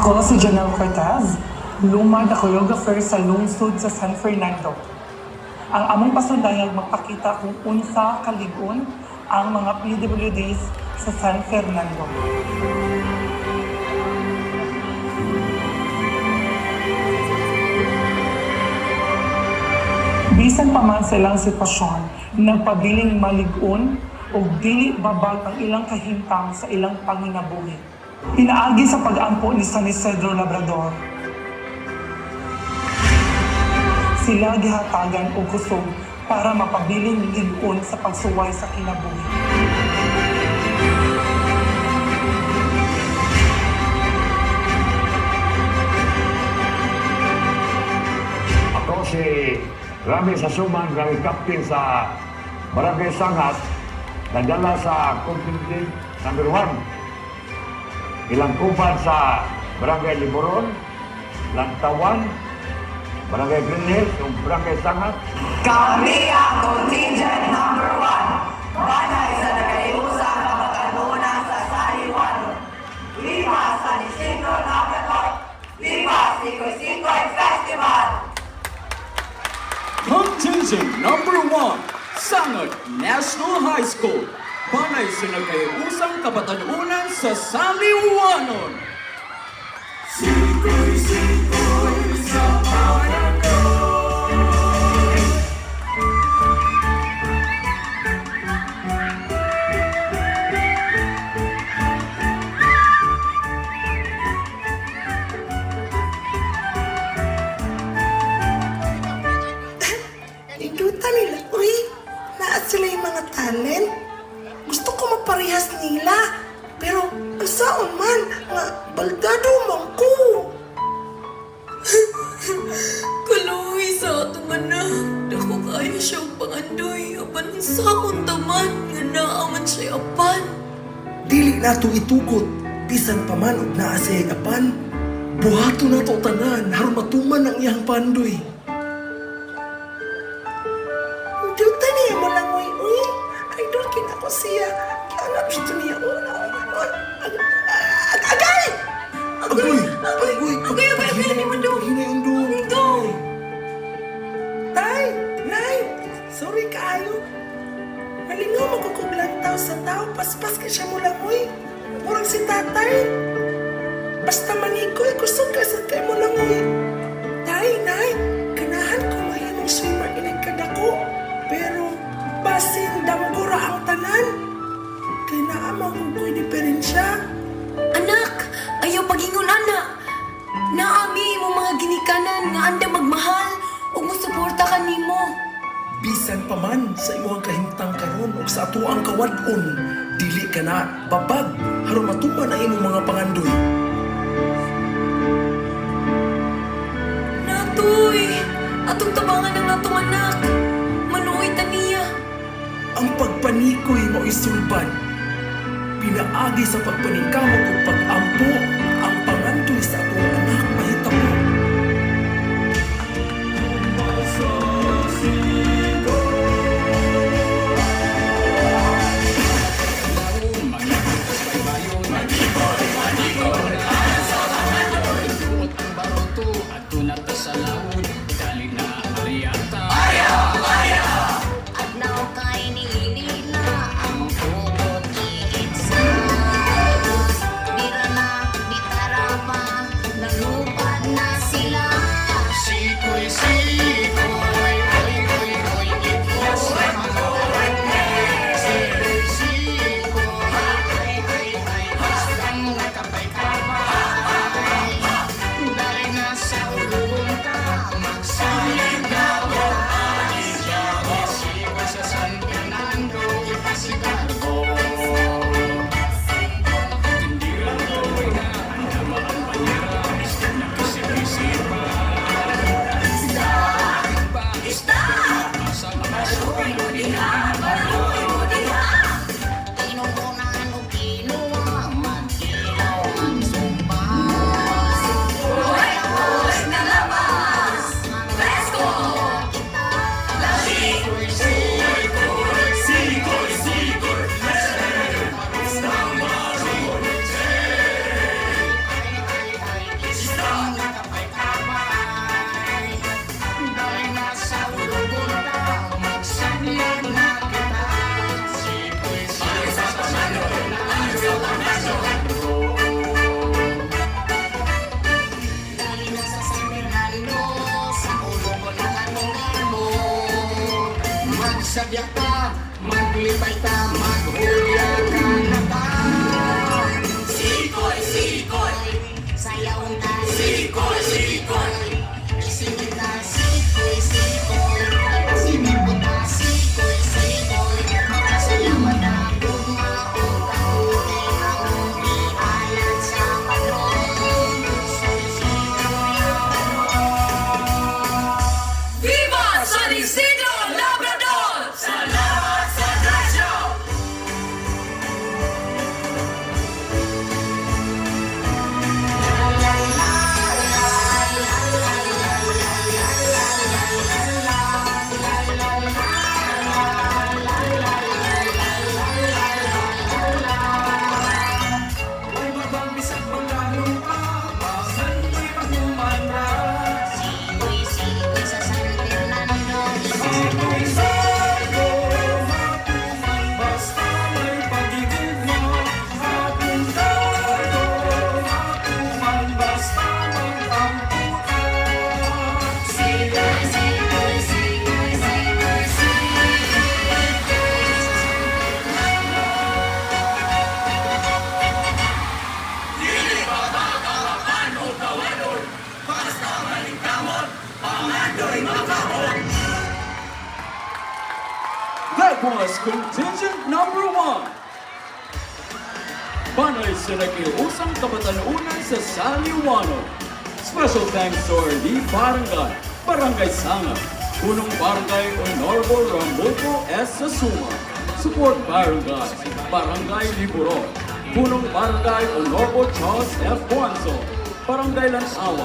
Ako si Janelle Cortez, lumad na choreographer sa lungsod sa San Fernando. Ang among pasundayag magpakita kung unsa kaligon ang mga PWDs sa San Fernando. Bisan pa man sa ilang sitwasyon, nagpabiling maligon o dili babag ang ilang kahimtang sa ilang panginabuhi. Pinaagi sa pag-ampo ni San Isidro Labrador. Sila gihatagan o kusog para mapabiling ligon sa pagsuway sa kinabuhi. Ako si Rami Sasuman, kami captain sa Barangay Sangat, nadala sa contingent number 1. Ilang kuban sa Barangay Liboron, Lantawan, Barangay Green Hills, o Barangay Sangat. Kami ang contingent number 1. Banay sa nagkaiusan na magkanuna sa Sariwan. Lima sa Isidro Labrador. Lima Sikoy-Sikoy Festival. Contingent number 1, Sangat National High School. Banay sa nagkaiusang kabatanunan sa Saliwanon. Sikoy-sikoy sa Pananoy. Iduta nila, uy, naat sila yung mga talent. Gusto ko maparehas nila, pero ang saon man, nga baldado man ko. Kaluhi sa atong anak, dako kaya siyang pangandoy, apan sa akong taman, nga naaman siya apan. Dili na to itugot, bisan pa man og naa siya apan. Buhato na to tanan, haron matuman ang iyang pandoy. Iduta niya mo lang, uy, idol kin ako siya. Anak gusto niya, agay! Agay, ni Mundo. Hinay undo. Ito. Nay, sorry kaayo. Malingaw magkukuglantaw sa tao, paspas ka siya mo lang, uy. Murag si tatay. Basta manikoy, kusog ka sa tayo mo lang, uy. Nay, ganahan ko mahimong swimmer inagkadako. Pero, basin damgura ang tanan. Kaya naamang ko'y diferensya. Anak, ayaw pagingon anak. Naami mo mga ginikanan nga anda magmahal o musuporta ka nimo. Bisan pa man sa imong kahimtang karon ug sa ato ang kawad-on, dili ka na babag haron matuman ang imong mga pangandoy. Natoy, atong tabangan ng natong anak. Manuoy taniya. Ang pagpanikoy mo isulban. Pinaagi sa pagpaningkamot ug pag-ampo ang pangandoy sa atong anak mahitabo. Adlaw kay nilila ang pugot iitsa. Bira na, magbiyak ka, maglipay ka, maghulya ka na ba? Sikoy, sikoy, sayaw na sikoy, sikoy. Isingin na sikoy, sikoy, pasinin mo na sikoy, sikoy. Salamat na bumaon ka huli na huli alat sa padrong. Viva San Isidro Labrador! Salamat sa grasya! May mabang bisag paglalong ka, pasan mo'y pagmumanda. Sikoy, sikoy sa San Fernando. Sikoy sa'yo, matuman basta may pag-ibig mo. Hapon tayo, matuman basta magtampo ka. Sikoy, sikoy, sikoy, sikoy, That was contingent number 1. Panay sa nakiusang kapatanunan sa Saliwano. Special thanks to our lead barangay, Barangay Sanga, Punong Barangay Honorable Ramulfo S. Sasuma, Support Barangay, Barangay Liburo, Punong Barangay Honorable Charles F. Juanzo, Barangay Lansawa,